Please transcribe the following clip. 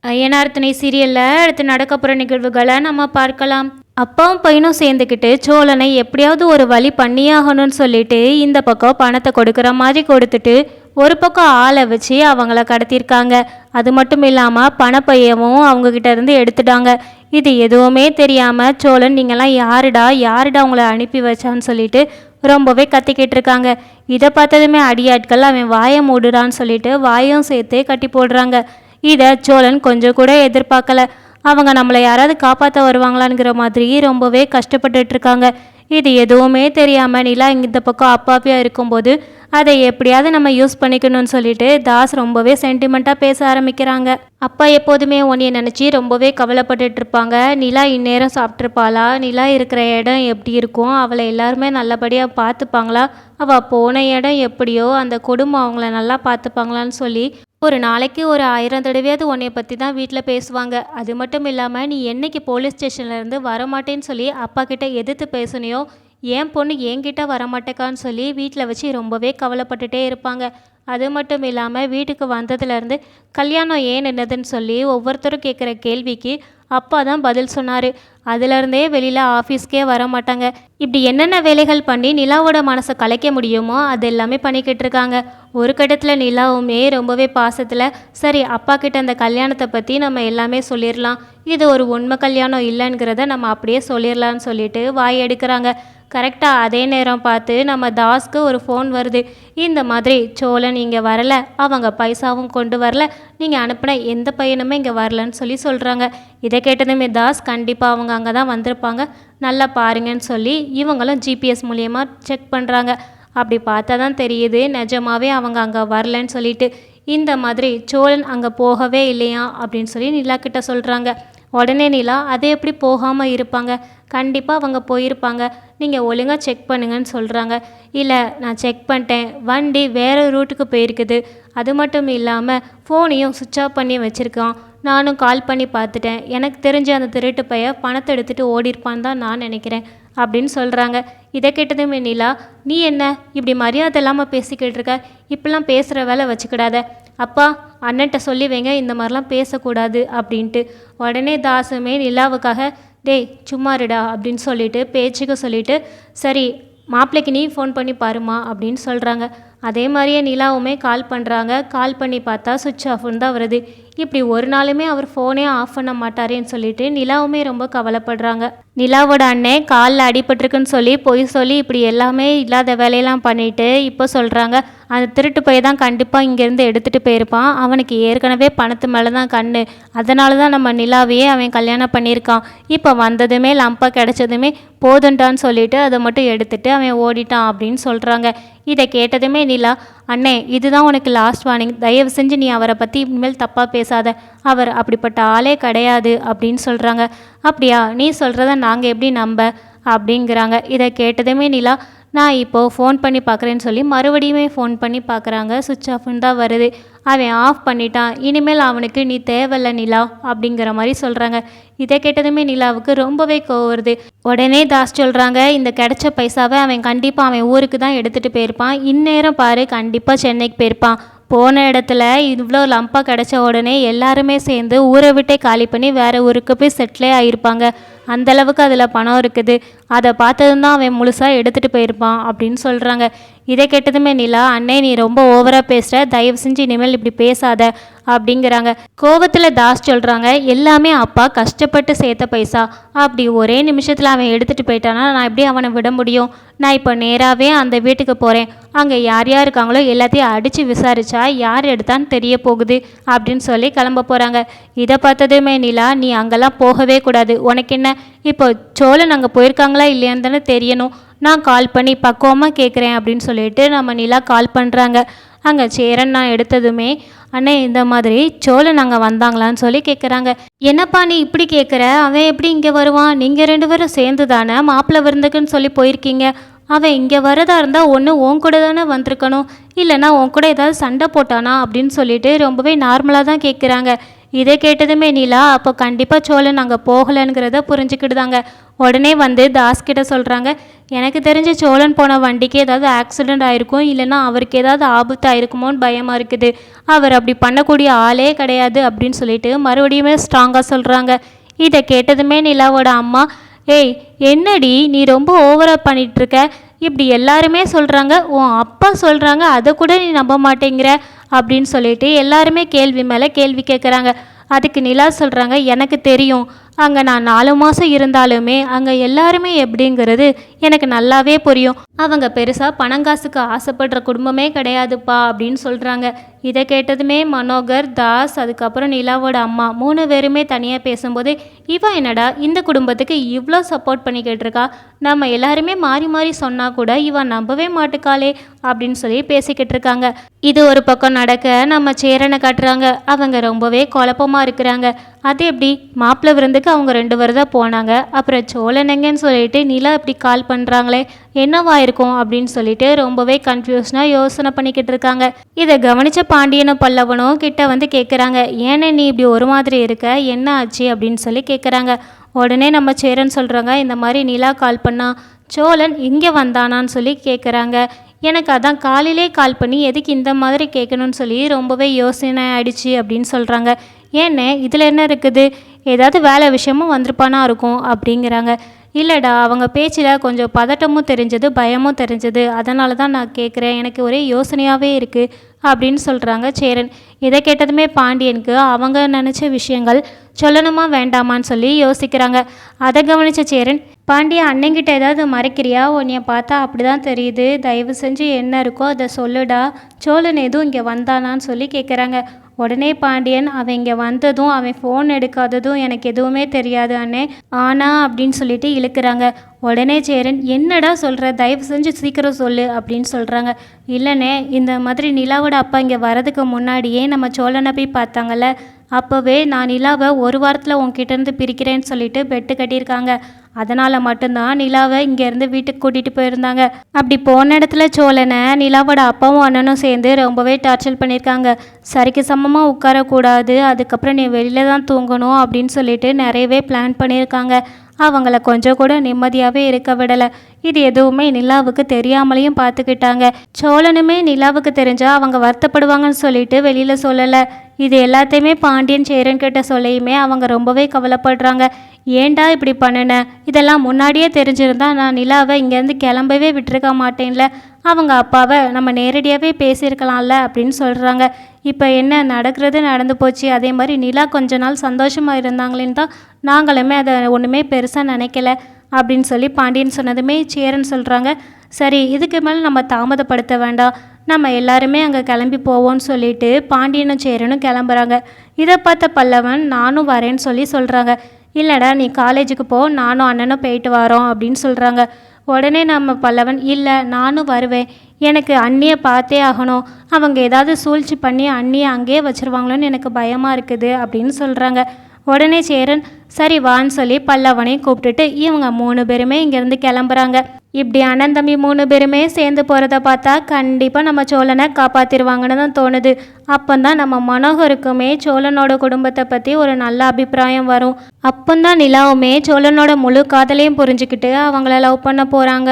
ஐயனார் துணை சீரியல்ல அடுத்து நடக்க போகிற நிகழ்வுகளை நம்ம பார்க்கலாம். அப்பாவும் பையனும் சேர்ந்துக்கிட்டு சோழனை எப்படியாவது ஒரு வழி பண்ணியாகணும்னு சொல்லிட்டு இந்த பக்கம் பணத்தை கொடுக்குற மாதிரி கொடுத்துட்டு ஒரு பக்கம் ஆளை வச்சு அவங்கள கடத்தியிருக்காங்க. அது மட்டும் இல்லாமல் பணப்பையவும் அவங்கக்கிட்ட இருந்து எடுத்துட்டாங்க. இது எதுவுமே தெரியாமல் சோழன் நீங்கள்லாம் யாருடா யாருடா உங்களை அனுப்பி வச்சான்னு சொல்லிட்டு ரொம்பவே கத்திக்கிட்டு இருக்காங்க. இதை பார்த்ததுமே அடியாட்கள் அவன் வாயை மூடுறான்னு சொல்லிட்டு வாயும் சேர்த்து கட்டி போடுறாங்க. இதை சோழன் கொஞ்சம் கூட எதிர்பார்க்கல. அவங்க நம்மளை யாராவது காப்பாற்ற வருவாங்களான்ங்கிற மாதிரி ரொம்பவே கஷ்டப்பட்டுட்டு இருக்காங்க. இது எதுவுமே தெரியாமல் நிலா இந்த பக்கம் அப்பாப்பியாக இருக்கும்போது அதை எப்படியாவது நம்ம யூஸ் பண்ணிக்கணும்னு சொல்லிட்டு தாஸ் ரொம்பவே சென்டிமெண்ட்டாக பேச ஆரம்பிக்கிறாங்க. அப்பா எப்போதுமே உன்னைய நினச்சி ரொம்பவே கவலைப்பட்டுட்டு இருப்பாங்க. நிலா இந்நேரம் சாப்பிட்ருப்பாளா, நிலா இருக்கிற இடம் எப்படி இருக்கும், அவளை எல்லாருமே நல்லபடியாக பார்த்துப்பாங்களா, அவள் போன இடம் எப்படியோ அந்த குடும்பம் அவங்கள நல்லா பார்த்துப்பாங்களான்னு சொல்லி ஒரு நாளைக்கு ஒரு 1000 தடவையாவது உன்னைய பற்றி தான் வீட்டில் பேசுவாங்க. அது மட்டும் இல்லாமல் நீ என்னைக்கு போலீஸ் ஸ்டேஷன்லேருந்து வரமாட்டேன்னு சொல்லி அப்பா கிட்ட எதிர்த்து பேசுனியோ, என் பொண்ணு என்கிட்ட வரமாட்டேக்கான்னு சொல்லி வீட்டில் வச்சு ரொம்பவே கவலைப்பட்டுட்டே இருப்பாங்க. அது மட்டும் இல்லாமல் வீட்டுக்கு வந்ததுலேருந்து கல்யாணம் ஏன் நின்னதுன்னு சொல்லி ஒவ்வொருத்தரும் கேட்குற கேள்விக்கு அப்பா தான் பதில் சொன்னார். அதுலேருந்தே வெளியில் ஆஃபீஸ்க்கே வர மாட்டாங்க. இப்படி என்னென்ன வேலைகள் பண்ணி நிலாவோட மனசை கலைக்க முடியுமோ அது எல்லாமே பண்ணிக்கிட்டு இருக்காங்க. ஒரு கட்டத்தில் நிலாவுமே ரொம்பவே பாசத்தில் சரி அப்பா கிட்ட அந்த கல்யாணத்தை பற்றி நம்ம எல்லாமே சொல்லிடலாம், இது ஒரு உண்மை கல்யாணம் இல்லைங்கிறத நம்ம அப்படியே சொல்லிடலான்னு சொல்லிட்டு வாய் எடுக்கிறாங்க. கரெக்டாக அதே நேரம் பார்த்து நம்ம தாஸ்க்கு ஒரு ஃபோன் வருது. இந்த மாதிரி சோழன் இங்கே வரலை, அவங்க பைசாவும் கொண்டு வரல, நீங்கள் அனுப்பின எந்த பையனுமே இங்கே வரலன்னு சொல்லி சொல்கிறாங்க. இதை கேட்டதுமே தாஸ் கண்டிப்பாக அவங்க அங்கே தான் வந்திருப்பாங்க, நல்லா பாருங்கன்னு சொல்லி இவங்களும் ஜிபிஎஸ் மூலியமாக செக் பண்ணுறாங்க. அப்படி பார்த்தா தான் தெரியுது நிஜமாவே அவங்க அங்கே வரலன்னு சொல்லிட்டு. இந்த மாதிரி சோழன் அங்கே போகவே இல்லையா அப்படின்னு சொல்லி நிலா கிட்ட சொல்கிறாங்க. உடனே நிலா அதை எப்படி போகாமல் இருப்பாங்க, கண்டிப்பாக அவங்க போயிருப்பாங்க, நீங்கள் ஒழுங்காக செக் பண்ணுங்கன்னு சொல்கிறாங்க. இல்லை நான் செக் பண்ணிட்டேன், வண்டி வேறு ரூட்டுக்கு போயிருக்குது, அது மட்டும் இல்லாமல் ஃபோனையும் சுவிட்ச் ஆஃப் பண்ணி வச்சுருக்கான், நானும் கால் பண்ணி பார்த்துட்டேன், எனக்கு தெரிஞ்ச அந்த திருட்டு பைய பணத்தை எடுத்துகிட்டு ஓடிருப்பான்னு தான் நான் நினைக்கிறேன் அப்படின்னு சொல்கிறாங்க. இதை கேட்டதுமே நிலா, நீ என்ன இப்படி மரியாதை இல்லாமல் பேசிக்கிட்டு இருக்க, இப்படிலாம் பேசுகிற வேலை வச்சுக்கிடாத, அப்பா அண்ணன்ட்ட சொல்லி வைங்க இந்த மாதிரிலாம் பேசக்கூடாது அப்படின்ட்டு. உடனே தாசுமே நிலாவுக்காக டேய் சும்மாருடா அப்படின்னு சொல்லிட்டு பேச்சுக்கு சொல்லிட்டு சரி மாப்பிள்ளைக்கு நீ ஃபோன் பண்ணி பாருமா அப்படின்னு சொல்கிறாங்க. அதே மாதிரியே நிலாவுமே கால் பண்ணுறாங்க. கால் பண்ணி பார்த்தா சுவிட்ச் ஆஃப்னு தான் வருது. இப்படி ஒரு நாளுமே அவர் ஃபோனே ஆஃப் பண்ண மாட்டாரேன்னு சொல்லிட்டு நிலாவுமே ரொம்ப கவலைப்படுறாங்க. நிலாவோட அண்ணன் காலில் அடிபட்டிருக்குன்னு சொல்லி பொய் சொல்லி இப்படி எல்லாமே இல்லாத வேலையெல்லாம் பண்ணிவிட்டு இப்போ சொல்கிறாங்க அந்த திருட்டு பைய தான் கண்டிப்பாக இங்கேருந்து எடுத்துகிட்டு போயிருப்பான், அவனுக்கு ஏற்கனவே பணத்து மேலே தான் கண்ணு, அதனால தான் நம்ம நிலாவையே அவன் கல்யாணம் பண்ணியிருக்கான், இப்போ வந்ததுமே லம்பாக கிடச்சதுமே போதுண்டான்னு சொல்லிட்டு அதை மட்டும் எடுத்துகிட்டு அவன் ஓடிட்டான் அப்படின்னு சொல்கிறாங்க. இதை கேட்டதுமே நிலா, அண்ணே இதுதான் உனக்கு லாஸ்ட் வார்னிங், தயவு செஞ்சு நீ அவரை பற்றி இனிமேல் தப்பாக பேசாத, அவர் அப்படிப்பட்ட ஆளே கிடையாது அப்படின்னு சொல்கிறாங்க. அப்படியா, நீ சொல்கிறத நாங்கள் எப்படி நம்ப அப்படிங்கிறாங்க. இதை கேட்டதுமே நிலா, நான் இப்போது ஃபோன் பண்ணி பார்க்குறேன்னு சொல்லி மறுபடியுமே ஃபோன் பண்ணி பார்க்குறாங்க. சுவிட்ச் ஆஃப்னு தான் வருது. அவன் ஆஃப் பண்ணிட்டான், இனிமேல் அவனுக்கு நீ தேவையில்ல நிலா அப்படிங்கிற மாதிரி சொல்கிறாங்க. இதை கேட்டதுமே நிலாவுக்கு ரொம்பவே கோவம் வருது. உடனே தாஸ் சொல்கிறாங்க, இந்த கிடைச்ச பைசாவை அவன் கண்டிப்பாக அவன் ஊருக்கு தான் எடுத்துகிட்டு போயிருப்பான், இந்நேரம் பாரு கண்டிப்பாக சென்னைக்கு போயிருப்பான், போன இடத்துல இவ்வளோ லம்பாக கிடச்ச உடனே எல்லாருமே சேர்ந்து ஊரை விட்டே காலி பண்ணி வேறு ஊருக்கு போய் செட்டிலே ஆகியிருப்பாங்க, அந்தளவுக்கு அதில் பணம் இருக்குது, அதை பார்த்ததும் தான் அவன் முழுசாக எடுத்துகிட்டு போயிருப்பான் அப்படின்னு சொல்கிறாங்க. இதை கேட்டதுமே நிலா, அண்ணே நீ ரொம்ப ஓவராக பேசுகிற, தயவு செஞ்சு இனிமேல் இப்படி பேசாத அப்படிங்கிறாங்க. கோபத்தில் தாஸ் சொல்கிறாங்க, எல்லாமே அப்பா கஷ்டப்பட்டு சேர்த்த பைசா, அப்படி ஒரே நிமிஷத்தில் அவன் எடுத்துகிட்டு போயிட்டானா நான் எப்படி அவனை விட முடியும், நான் இப்போ நேராகவே அந்த வீட்டுக்கு போகிறேன், அங்கே யார் யார் இருக்காங்களோ எல்லாத்தையும் அடித்து விசாரித்தா யார் எடுத்தான்னு தெரிய போகுது அப்படின்னு சொல்லி கிளம்ப போகிறாங்க. இதை பார்த்ததுமே நிலா, நீ அங்கெல்லாம் போகவே கூடாது, உனக்கு என்ன இப்போ சோழன் அங்கே போயிருக்காங்களா இல்லையான்னு தானே தெரியணும், நான் கால் பண்ணி பக்குவமாக கேட்குறேன் அப்படின்னு சொல்லிட்டு நம்ம நிலா கால் பண்ணுறாங்க. அங்கே சேரன் நான் எடுத்ததுமே, அண்ணே இந்த மாதிரி சோழன் அங்கே வந்தாங்களான்னு சொல்லி கேட்குறாங்க. என்னப்பா நீ இப்படி கேட்குற, அவன் எப்படி இங்கே வருவான், நீங்கள் 2 பேரும் சேர்ந்து தானே மாப்பிள்ளை விருந்துக்குன்னு சொல்லி போயிருக்கீங்க, அவன் இங்கே வரதா இருந்தால் ஒன்று உன் கூட தானே வந்திருக்கணும், இல்லைனா உன் கூட ஏதாவது சண்டை போட்டானா அப்படின்னு சொல்லிட்டு ரொம்பவே நார்மலாக தான் கேட்குறாங்க. இதை கேட்டதுமே நிலா அப்போ கண்டிப்பாக சோழன் அங்கே போகலைங்கிறத புரிஞ்சுக்கிடுதாங்க. உடனே வந்து தாஸ்கிட்ட சொல்கிறாங்க, எனக்கு தெரிஞ்ச சோழன் போன வண்டிக்கு ஏதாவது ஆக்சிடெண்ட் ஆகிருக்கும், இல்லைன்னா அவருக்கு ஏதாவது ஆபத்து ஆயிருக்குமோன்னு பயமாக இருக்குது. அவர் அப்படி பண்ணக்கூடிய ஆளே கிடையாது அப்படின்னு சொல்லிட்டு மறுபடியுமே ஸ்ட்ராங்காக சொல்கிறாங்க. இதை கேட்டதுமே நிலாவோட அம்மா, ஏய் என்னடி நீ ரொம்ப ஓவராக பண்ணிகிட்ருக்க, இப்படி எல்லாருமே சொல்கிறாங்க, உன் அப்பா சொல்கிறாங்க, அதை கூட நீ நம்ப மாட்டேங்கிற அப்படின்னு சொல்லிட்டு எல்லாருமே கேள்வி மேலே கேள்வி கேட்குறாங்க. அதுக்கு நிலா சொல்கிறாங்க, எனக்கு தெரியும், அங்கே நான் 4 மாதம் இருந்தாலுமே அங்கே எல்லாருமே எப்படிங்கிறது எனக்கு நல்லாவே புரியும். அவங்க பெருசாக பணங்காசுக்கு ஆசைப்படுற குடும்பமே கிடையாதுப்பா அப்படின்னு சொல்கிறாங்க. இதை கேட்டதுமே மனோகர், தாஸ், அதுக்கப்புறம் நிலாவோட அம்மா 3 பேருமே தனியாக பேசும்போது, இவன் என்னடா இந்த குடும்பத்துக்கு இவ்வளோ சப்போர்ட் பண்ணிக்கிட்டு இருக்கா, நம்ம எல்லாருமே மாறி மாறி சொன்னால் கூட இவன் நம்பவே மாட்டுக்காளே அப்படின்னு சொல்லி பேசிக்கிட்டு இருக்காங்க. இது ஒரு பக்கம் நடக்க நம்ம சேரனை காட்டுறாங்க. அவங்க ரொம்பவே குழப்பமாக இருக்கிறாங்க. அது எப்படி மாப்பிள்ளை விருந்துக்கு அவங்க 2 பேர் தான் போனாங்க, அப்புறம் சோழனங்கன்னு சொல்லிட்டு நிலா இப்படி கால் பண்ணுறாங்களே, என்னவா இருக்கும் அப்படின்னு சொல்லிட்டு ரொம்பவே கன்ஃபியூஷனாக யோசனை பண்ணிக்கிட்டு இருக்காங்க. இதை கவனித்த பாண்டியனும் பல்லவனும் கிட்ட வந்து கேட்குறாங்க, ஏன்னா நீ இப்படி ஒரு மாதிரி இருக்க, என்ன ஆச்சு அப்படின்னு சொல்லி கேட்குறாங்க. உடனே நம்ம சேரன் சொல்கிறாங்க, இந்த மாதிரி நிலா கால் பண்ணா சோழன் இங்கே வந்தானான்னு சொல்லி கேட்குறாங்க. எனக்கு அதான் காலையிலே கால் பண்ணி எதுக்கு இந்த மாதிரி கேட்கணும்னு சொல்லி ரொம்பவே யோசனை ஆயிடுச்சு அப்படின்னு சொல்கிறாங்க. ஏன்னே இதில் என்ன இருக்குது, ஏதாவது வேலை விஷயமும் வந்திருப்பானா இருக்கும் அப்படிங்கிறாங்க. இல்லைடா, அவங்க பேச்சில் கொஞ்சம் பதட்டமும் தெரிஞ்சது, பயமும் தெரிஞ்சது, அதனால தான் நான் கேட்குறேன், எனக்கு ஒரே யோசனையாகவே இருக்குது அப்படின்னு சொல்கிறாங்க சேரன். இதை கேட்டதுமே பாண்டியனுக்கு அவங்க நினச்ச விஷயங்கள் சொல்லணுமா வேண்டாமான்னு சொல்லி யோசிக்கிறாங்க. அதை கவனித்த சேரன், பாண்டியா அண்ணங்கிட்ட ஏதாவது மறைக்கிறியா, உன்னைய பார்த்தா அப்படி தான் தெரியுது, தயவு செஞ்சு என்ன இருக்கோ அதை சொல்லுடா, சோழன் எதுவும் இங்கே வந்தானான்னு சொல்லி கேட்குறாங்க. உடனே பாண்டியன், அவன் இங்கே வந்ததும் அவன் ஃபோன் எடுக்காததும் எனக்கு எதுவுமே தெரியாது அண்ணே, ஆனா அப்படின்னு சொல்லிட்டு இழுக்கிறாங்க. உடனே சேரன், என்னடா சொல்கிற, தயவு செஞ்சு சீக்கிரம் சொல்லு அப்படின்னு சொல்கிறாங்க. இல்லைண்ணே, இந்த மாதிரி நிலாவோட அப்பா இங்கே வரதுக்கு முன்னாடியே நம்ம சோழனை போய் பார்த்தாங்கல்ல, அப்போவே நான் நிலாவை 1 வாரத்தில் உன்கிட்டேருந்து பிரிக்கிறேன்னு சொல்லிட்டு பெட்டு கட்டியிருக்காங்க. அதனால் மட்டும்தான் நிலாவை இங்கேருந்து வீட்டுக்கு கூட்டிகிட்டு போயிருந்தாங்க. அப்படி போன இடத்துல சோழனை நிலாவோட அப்பாவும் அண்ணனும் சேர்ந்து ரொம்பவே டார்ச்சர் பண்ணியிருக்காங்க. சரிக்கு சமமாக உட்காரக்கூடாது, அதுக்கப்புறம் நீ வெளியில் தான் தூங்கணும் அப்படின்னு சொல்லிட்டு நிறையவே பிளான் பண்ணியிருக்காங்க. அவங்கள கொஞ்சம் கூட நிம்மதியாகவே இருக்க விடலை. இது எதுவுமே நிலாவுக்கு தெரியாமலையும் பார்த்துக்கிட்டாங்க. சோழனுமே நிலாவுக்கு தெரிஞ்சால் அவங்க வருத்தப்படுவாங்கன்னு சொல்லிட்டு வெளியில் சொல்லலை. இது எல்லாத்தையுமே பாண்டியன் சேரன் கிட்ட சொல்லியுமே அவங்க ரொம்பவே கவலைப்படுறாங்க. ஏண்டா இப்படி பண்ணுன, இதெல்லாம் முன்னாடியே தெரிஞ்சிருந்தா நான் நிலாவை இங்கேருந்து கிளம்பவே விட்டுருக்க மாட்டேன்ல, அவங்க அப்பாவை நம்ம நேரடியாகவே பேசியிருக்கலாம்ல அப்படின்னு சொல்கிறாங்க. இப்போ என்ன நடக்கிறது நடந்து போச்சு, அதே மாதிரி நிலா கொஞ்ச நாள் சந்தோஷமாக இருந்தாங்களேன்னு தான் நாங்களுமே அதை ஒன்றுமே பெருசாக நினைக்கல அப்படின்னு சொல்லி பாண்டியன் சொன்னதுமே சேரன் சொல்கிறாங்க, சரி இதுக்கு மேலே நம்ம தாமதப்படுத்த வேண்டாம், நம்ம எல்லாருமே அங்கே கிளம்பி போவோம்னு சொல்லிட்டு பாண்டியனும் சேரனும் கிளம்புறாங்க. இதை பார்த்த பல்லவன், நானும் வரேன்னு சொல்கிறாங்க. இல்லைடா, நீ காலேஜுக்கு போ, நானும் அண்ணனும் போயிட்டு வரோம் அப்படின்னு சொல்கிறாங்க. உடனே நம்ம பல்லவன், இல்லை நானும் வருவேன், எனக்கு அண்ணியை பார்த்தே ஆகணும், அவங்க ஏதாவது சூழ்ச்சி பண்ணி அண்ணியை அங்கேயே வச்சுருவாங்களோன்னு எனக்கு பயமாக இருக்குது அப்படின்னு சொல்கிறாங்க. உடனே சேரன், சரி வான்னு சொல்லி பல்லவனையும் கூப்பிட்டுட்டு இவங்க 3 பேருமே இங்கேருந்து கிளம்புறாங்க. இப்படி அண்ணன் தம்பி 3 பேருமே சேர்ந்து போகிறத பார்த்தா கண்டிப்பாக நம்ம சோழனை காப்பாற்றிடுவாங்கன்னு தான் தோணுது. அப்போந்தான் நம்ம மனோகருக்குமே சோழனோட குடும்பத்தை பற்றி ஒரு நல்ல அபிப்பிராயம் வரும். அப்போந்தான் நிலாவுமே சோழனோட முழு காதலையும் புரிஞ்சுக்கிட்டு அவங்கள லவ் பண்ண போகிறாங்க.